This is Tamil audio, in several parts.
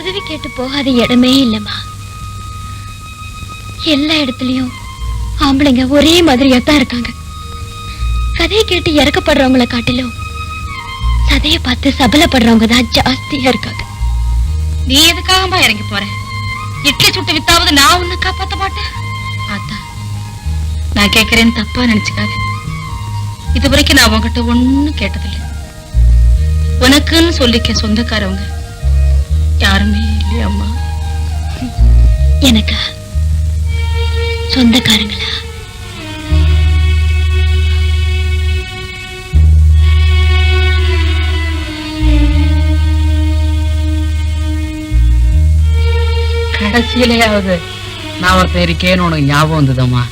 உதவி கேட்டு போகாத இடமே இல்லம்மா. எல்லா இடத்துலயும் ஆம்பளைங்க ஒரே மாதிரியா தான் இருக்காங்க. கதையை கேட்டு இறக்கப்படுறவங்களை காட்டிலும் சதையை பார்த்து சபலப்படுறவங்க தான் ஜாஸ்தியா இருக்காங்க. நீ எதுக்காகமா இறங்கி போற? இட்லி சுட்டு வித்தாவது நான் உன்னை காப்பாத்த மாட்டேன். ஆத்தா, நான் கேட்கிறேன்னு தப்பா நினைச்சுக்காது. இது வரைக்கும் நான் உன்கிட்ட ஒண்ணும் கேட்டதில்லை. உனக்குன்னு சொல்லிக்க சொந்தக்காரவங்க யாருமே இல்லையா அம்மா? எனக்கா சொந்தக்காரங்களா? கடைசியிலேயாவது நான் ஒருத்தன் இருக்கேன்னு உனக்கு ஞாபகம் வந்ததம்மா.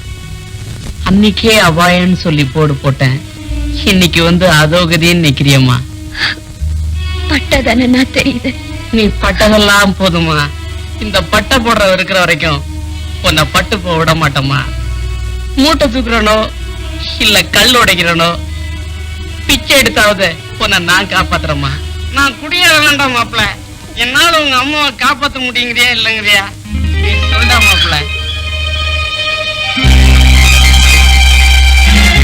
அன்னைக்கே அபாயன்னு சொல்லி போட்டேன். இன்னைக்கு வந்து அதோகதின்னு நிக்கிறியம்மா. பட்டதானே நான் தெரியுது. நீ பட்டதெல்லாம் போதுமா. இந்த பட்டை போடுற இருக்கிற வரைக்கும் உன்னை பட்டு போக விட மாட்டோமா. மூட்டை தூக்குறனோ இல்ல கல் உடைக்கிறனோ பிச்சை எடுத்தாவது உன்னை நான் காப்பாத்துறேம்மா. நான் குடியேற வேண்டாம் மாப்பிள்ள. என்னால உங்க அம்மாவை காப்பாத்த முடியுங்கிறியா இல்லைங்கிறியா நீ சொல்டா மாப்பிள்ள.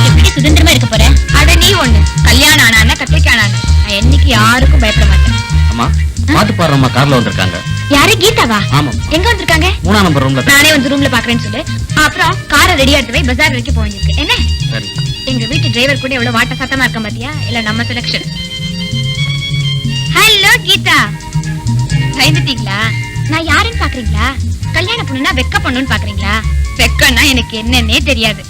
எப்படி சுதந்திரமா இருக்க போற? அட நீ ஒண்ணு கல்யாணம் ஆனா கத்திரிக்கான நான் என்னைக்கு யாருக்கும் பயப்பட மாட்டேன். அம்மா பாட்டு பாடுறம்மா கார்ல வந்திருக்காங்க. யாரு? கீதாவா? ஆமா. எங்க வந்திருக்காங்க? 3ஆம் நம்பர் ரூம்ல. நானே வந்து ரூம்ல பாக்குறேன்னு சொல்லு. அப்புறம் காரை ரெடியா எடுத்து போய் பஜார் வரைக்கும் போயிருக்கு. என்ன சரி. எங்க வீட்டு டிரைவர் கூட எவ்வளவு வாட்ட சத்தமா இருக்க பாத்தியா? இல்ல நம்ம செலக்ஷன். ஹலோ கீதா, பயந்துட்டீங்களா? நான் யாருன்னு பாக்குறீங்களா? கல்யாணம் பொண்ணுனா வெக்க பொண்ணுன்னு பாக்குறீங்களா? வெக்கன்னா எனக்கு என்னன்னே தெரியாது.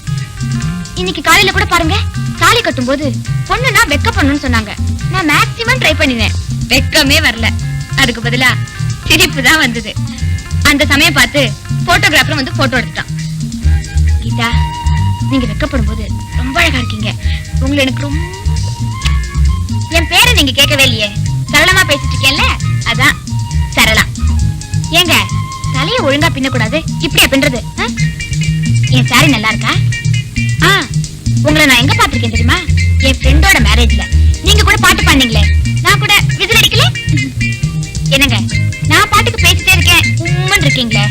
இன்னைக்கு காலையில கூட பாருங்க, தாலி கட்டும் போது பொண்ணுனா வெக்க பொண்ணுன்னு சொன்னாங்க. நான் மேக்ஸிமம் ட்ரை பண்ணினேன், வெக்கமே வரல. அதுக்கு பதிலா சிரிப்பு தான் வந்தது. அந்த சமயம் பார்த்து போட்டோகிராஃபர் வந்து போட்டோ எடுத்துட்டான். கீதா, நீங்க வெக்கப்படும் போது ரொம்ப அழகா இருக்கீங்க. உங்களை எனக்கு ரொம்ப... என் பேரை நீங்க கேட்கவே இல்லையே. சரளமா பேசிட்டு இருக்கேன்ல, அதான் சரளா. ஏங்க தலையை ஒழுங்கா பின்னக்கூடாது, இப்படியா பின்றது? என் சாரி நல்லா இருக்கா? உங்களை நான் எங்க பாத்திருக்கேன் தெரியுமா? என் ஃப்ரெண்டோட மேரேஜ்ல. நீங்க கூட பாட்டு பாடுனீங்களே, நான் கூட விசில் அடிக்கல. என்னங்க, நான் பாட்டுக்கு பேசிட்டே இருக்கேன், உம்மன் இருக்கீங்களே.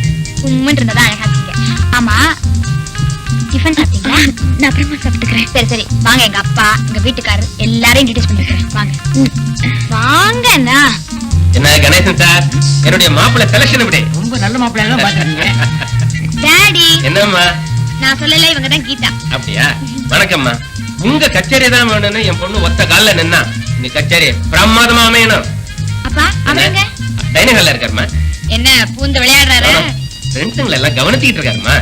உம்மன் இருந்தாதான் அழகா இருக்கீங்க. ஆமா, டிஃபன் சாப்பிட்டீங்களா? நான் அப்புறமா சாப்பிட்டுக்கிறேன். சரி சரி வாங்க, எங்க அப்பா எங்க வீட்டுக்காரர் எல்லாரையும் இன்ட்ரோடியூஸ் பண்ணிக்கிறேன். வாங்க வாங்கண்ணா. என்ன கணேசன் சார், என்னுடைய மாப்பிள்ளை செலக்ஷன் எப்படி? ரொம்ப நல்ல மாப்பிள்ளையா தான் பாக்குறீங்க. டாடி. என்னம்மா? நான் சொல்லல, இவங்க தான் கீதா. அப்படியா? வணக்கம்மா. உங்க கச்சேரி தான் வேணும்னு என் பொண்ணு ஒத்த கால்ல நின்னா இந்த கச்சேரி பிரமாதமா அமையணும். அப்பா அவருங்க டைனிங் ஹால்ல இருக்காருமா. என்ன பூந்து விளையாடுறாரு? ஃப்ரெண்ட்ஸுங்களை எல்லாம் கவனிச்சுக்கிட்டு இருக்காருமா.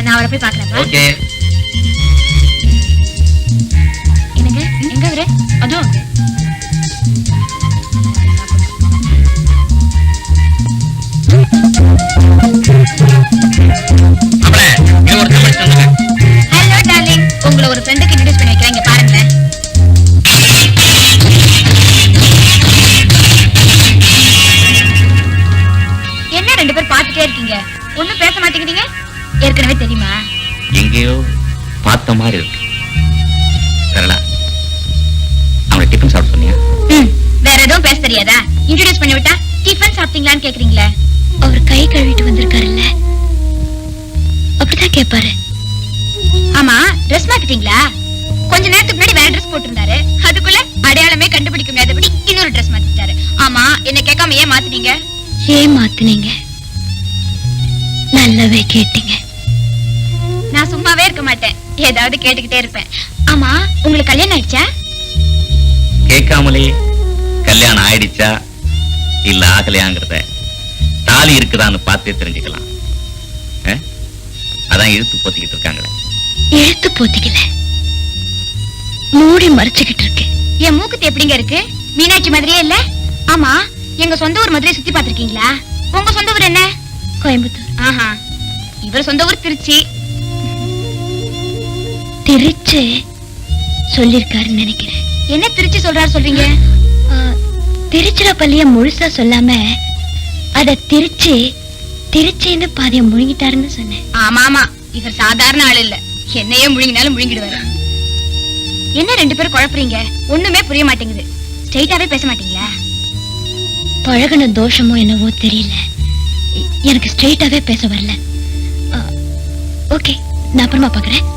நான் அவரை போய் பாக்குறேன். ஓகே. என்னங்க, எங்க அவரு? அதுவும் ஹலோ டார்லிங், உங்களை ஒரு ஃப்ரெண்டுக்கு இன்ட்ரோடியூஸ் பண்ணி வைக்கிறேன். இங்க பாருங்களேன். என்ன ரெண்டு பேர் பாத்துட்டே இருக்கீங்க, ஒண்ணும் பேச மாட்டேங்கிறீங்க? ஏற்கனவே தெரியுமா? எங்கேயோ பார்த்த மாதிரி இருக்கு. சரளா, அவனை டிஃபன் சாப்பிட சொன்னியா? வேற எதுவும் பேச தெரியாதா? இன்ட்ரோடியூஸ் பண்ணி விட்டா டிஃபன் சாப்பிட்டீங்களான்னு கேக்குறீங்களே. அவர் கை கழுவிட்டு வந்திருக்காருல்ல, அப்படிதான் கேட்பாரு. ஆமா, ட்ரெஸ் மாத்திட்டீங்களா? கொஞ்ச நேரத்துக்கு முன்னாடி வேற ட்ரெஸ் போட்டிருந்தாரு, அதுக்குள்ள அடையாளமே கண்டுபிடிக்க முடியாதபடி இன்னொரு ட்ரெஸ் மாத்திட்டாரு. ஆமா, என்ன கேட்காம ஏன் மாத்தினீங்க? ஏன் மாத்தினீங்க? நல்லாவே கேட்டீங்க. நான் சும்மாவே இருக்க மாட்டேன், ஏதாவது கேட்டுக்கிட்டே இருப்பேன். ஆமா, உங்களுக்கு கல்யாணம் ஆயிடுச்சா? கேட்காமலே கல்யாணம் ஆயிடுச்சா இல்ல ஆகலையாங்கிறத தாலி இருக்குதான்னு பார்த்தே தெரிஞ்சுக்கலாம். அதான் இழுத்து போத்திக்கிட்டு இருக்காங்களே. இழுத்து போத்திக்கல, மூடி மறைச்சுக்கிட்டு இருக்கு. என் மூக்குத்தி எப்படிங்க இருக்கு? மீனாட்சி மாதிரியே இல்ல? ஆமா, எங்க சொந்த ஊர் மதுரை சுத்தி பாத்திருக்கீங்களா? உங்க சொந்த ஊர் என்ன? கோயம்புத்தூர். ஆஹா, இவர் சொந்த ஊர் திருச்சி. திருச்சி சொல்லிருக்காருன்னு நினைக்கிறேன். என்ன திருச்சி சொல்றாரு சொல்றீங்க? திருச்சிராப்பள்ளிய முழுசா சொல்லாம அத திருச்சின்னு பாதிய முழுங்கிட்டாருன்னு சொன்னேன். ஆமா ஆமா, இவர் சாதாரண ஆள் இல்ல, என்னையே முழுங்கினாலும் முழுங்கிடுவாரு. என்ன ரெண்டு பேரும் குழப்பறீங்க? ஒண்ணுமே புரிய மாட்டேங்குது. ஸ்ட்ரைட்டாவே பேச மாட்டீங்களா? பழகுன தோஷமோ என்னவோ தெரியல, எனக்கு ஸ்ட்ரெயிட்டாவே பேச வரல. ஓகே, நான் அப்புறமா பாக்குறேன்.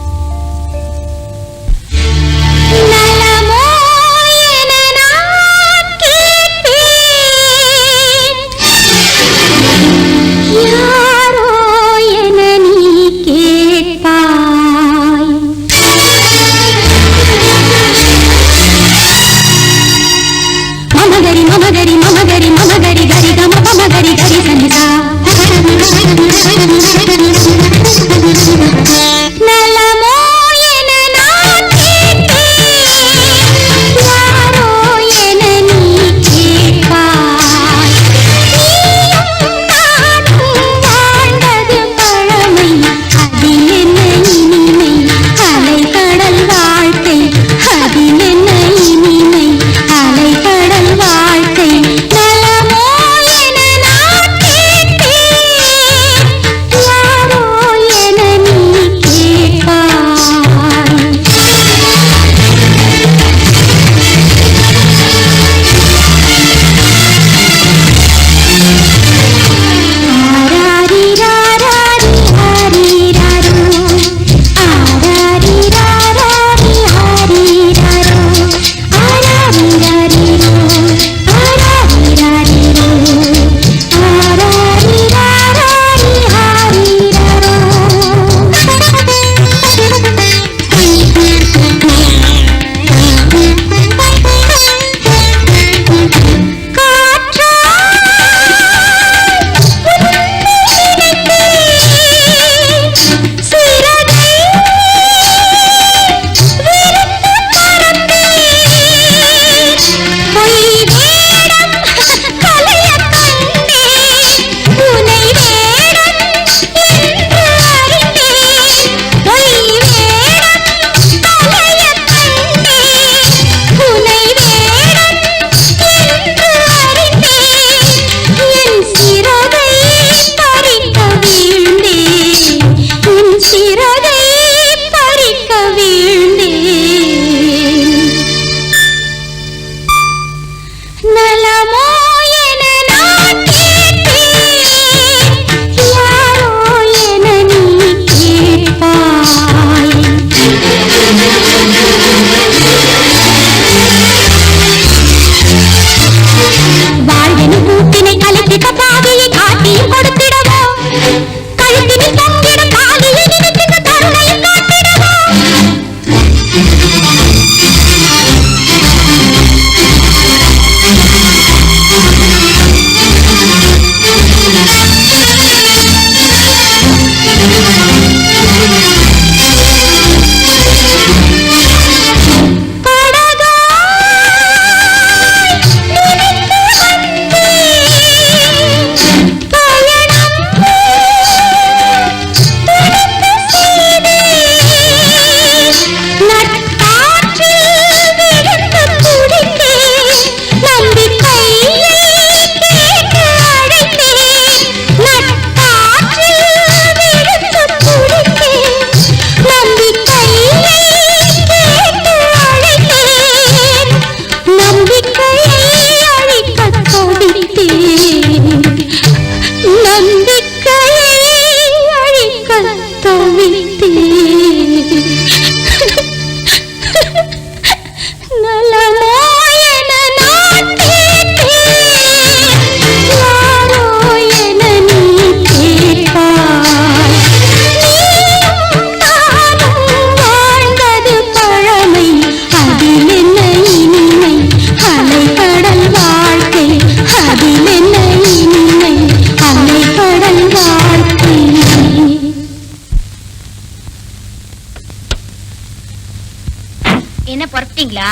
என்ன புறப்பட்டீங்களா?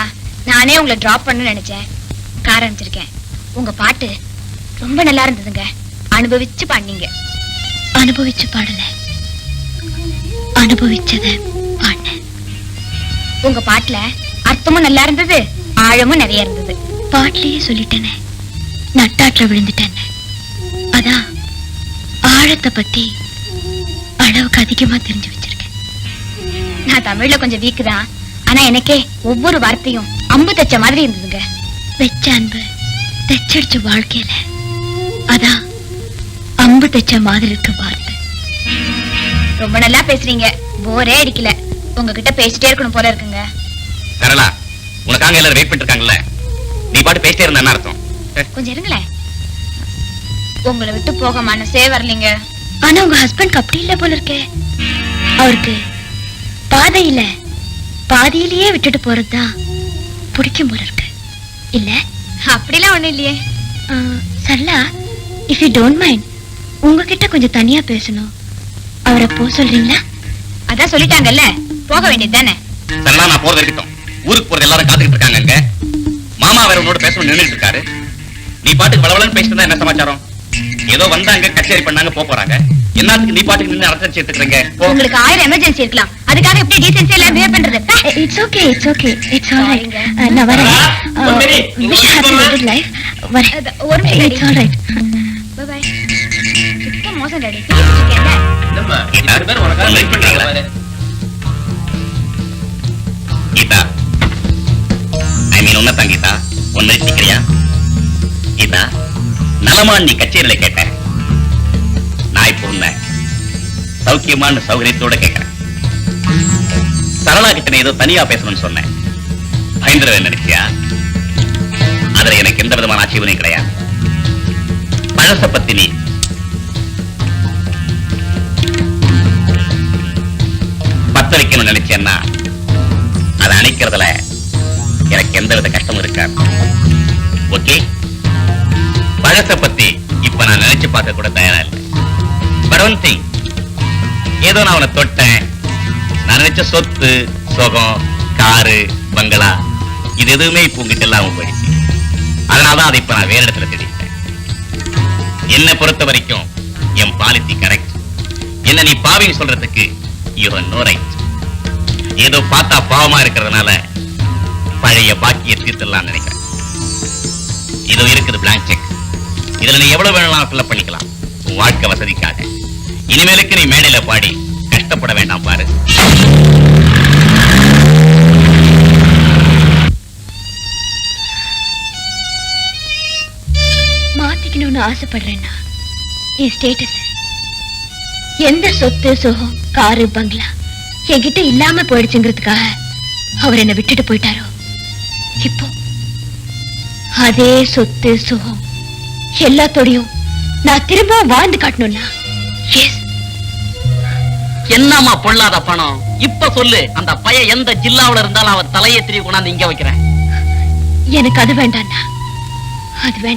நானே உங்களை டிராப் பண்ண நினைச்சேன். கார் அனுப்பிச்சிருக்கேன். உங்க பாட்டு ரொம்ப நல்லா இருந்ததுங்க. அனுபவிச்சு பாடினீங்க. அனுபவிச்சு பாடல, அனுபவிச்சத பாடினேன். உங்க பாட்டுல அர்த்தமும் நல்லா இருந்தது, ஆழமும் நிறைய இருந்தது. பாட்டிலேயே சொல்லிட்டேனே, நட்டாற்ற விழுந்துட்டேன். அதான் ஆழத்தை பத்தி அளவுக்கு அதிகமா தெரிஞ்சு வச்சிருக்கேன். நான் தமிழ்ல கொஞ்சம் வீக்கு தான். ஆனா எனக்கே ஒவ்வொரு வார்த்தையும் அம்பு தச்ச மாதிரி இருந்ததுங்க. வெச்ச அன்பு தைச்சடிச்ச வாழ்க்கையில அதான் அம்பு தைச்ச மாதிரி இருக்கு வார்த்தை. ரொம்ப நல்லா பேசுறீங்க, போரே அடிக்கல. உங்ககிட்ட பேசிட்டே இருக்கணும் போல இருக்குங்க. சரளா, உனக்காக எல்லாரும் வெயிட் பண்ணிட்டு இருக்காங்கல்ல, நீ பாட்டு பேசிட்டே இருந்தா என்ன அர்த்தம்? கொஞ்சம் இருங்களேன். உங்களை விட்டு போக மனசே வரலீங்க. ஆனா உங்க ஹஸ்பண்ட் அப்படி இல்ல போல இருக்கே. அவருக்கு பாதையில பாதியிலேயே விட்டுட்டு போறதுதான் பிடிக்கும் போல இருக்கு இல்ல? அப்படிலாம் ஒண்ணும் இல்லையே. Sarala, if you don't mind, உங்ககிட்ட கொஞ்சம் தனியா பேசணும். அவரை போ சொல்றீங்களா? அதான் சொல்லிட்டாங்கல்ல, போக வேண்டியது தானே. சரளா, நான் போறது இருக்கட்டும். ஊருக்கு போறது எல்லாரும் காத்துக்கிட்டு இருக்காங்க. அங்க மாமா வேற உன்னோட பேசணும்னு நின்றுட்டு இருக்காரு. நீ பாட்டுக்கு வளவலன்னு பேசிட்டு இருந்தா என்ன சமாச்சாரம்? ஏதோ வந்தாங்க, கச்சேரி பண்ணாங்க, போறாங்க. என்னத்துக்கு நீ பாட்டுக்கு நின்று அரட்டை எடுத்துக்கிறீங்க? உங்களுக்கு 1000 எமர்ஜென்சி இருக்கலாம், அதுக்காக எப்படி டீசென்சி எல்லாம் பிஹேவ் பண்றது? It's okay, it's okay, it's alright. நான் வரேன். Wish happy wedding life. வரேன். ஒரு நிமிஷம். It's alright. Bye bye. சுத்த மோசம் டாடி. இருக்கேன்ல. என்னம்மா, ரெண்டு பேரும் உனக்காக வெயிட் பண்றாங்களா? கீதா, ஐ மீன் உன்னதான் கீதா, ஒன்னு நிக்கிறியா? கீதா, நலமான் நீ கச்சேரியில கேட்ட, நான் இப்போ உன்னை சௌக்கியமான சௌகரியத்தோட கேட்கிறேன். சரளா கிட்ட ஏதோ தனியா பேசணும்னு சொன்னேன். பயந்துருவேன் நினைச்சியா? அதுல எனக்கு எந்த விதமான ஆட்சேபனையும் கிடையாது. பழச பத்தி நீ பத்த வைக்கணும்னு நினைச்சேன்னா அதை அணைக்கிறதுல எனக்கு எந்த வித கஷ்டமும் இருக்காது. ஓகே, பழச பத்தி இப்ப நான் நினைச்சு பார்க்க கூட தயாரா இல்லை. பட் ஒன் திங், ஏதோ நான் அவனை தொட்டேன், நான் நினைச்ச சொத்து சுகம் காரு பங்களா இது எதுவுமே இப்ப உங்ககிட்ட இல்லாம போயிடுச்சு. அதனாலதான் அதை இப்ப நான் வேற இடத்துல தேடிட்டேன். என்னை பொறுத்த வரைக்கும் என் பாலிசி கரெக்ட். என்ன நீ பாவின்னு சொல்றதுக்கு யூ ஹேவ் நோ ரைட். ஏதோ பார்த்தா பாவமா இருக்கிறதுனால பழைய பாக்கிய தீர்த்தலாம் நினைக்கிறேன். இதோ இருக்குது பிளாங்க் செக். இதுல நீ எவ்வளவு வேணாலும் ஃபில் பண்ணிக்கலாம் உன் வாழ்க்கை வசதிக்காக. இனிமேலுக்கு நீ மேடையில பாடி கஷ்டப்பட வேண்டாம் பாரு. மாத்திக்கணும்னு ஆசைப்படுறேன்னா என் ஸ்டேட்டஸ், எந்த சொத்து சுகம் காரு பங்களா என்கிட்ட இல்லாம போயிடுச்சுங்கிறதுக்காக அவர் என்னை விட்டுட்டு போயிட்டாரோ, இப்போ அதே சொத்து சுகம் எல்லாத்தோடையும் நான் திரும்ப வாழ்ந்து காட்டணும்னா எஸ். என்னம்மா பொல்லாத பணம்? இப்ப சொல்லு, அந்த பையன் எந்த ஜில்லாவுல இருந்தாலும் அவன் தலையை திரி கொண்டாந்து இங்க வைக்கிறேன். எனக்கு அது வேண்டாம்னா அது வேண்டாம்.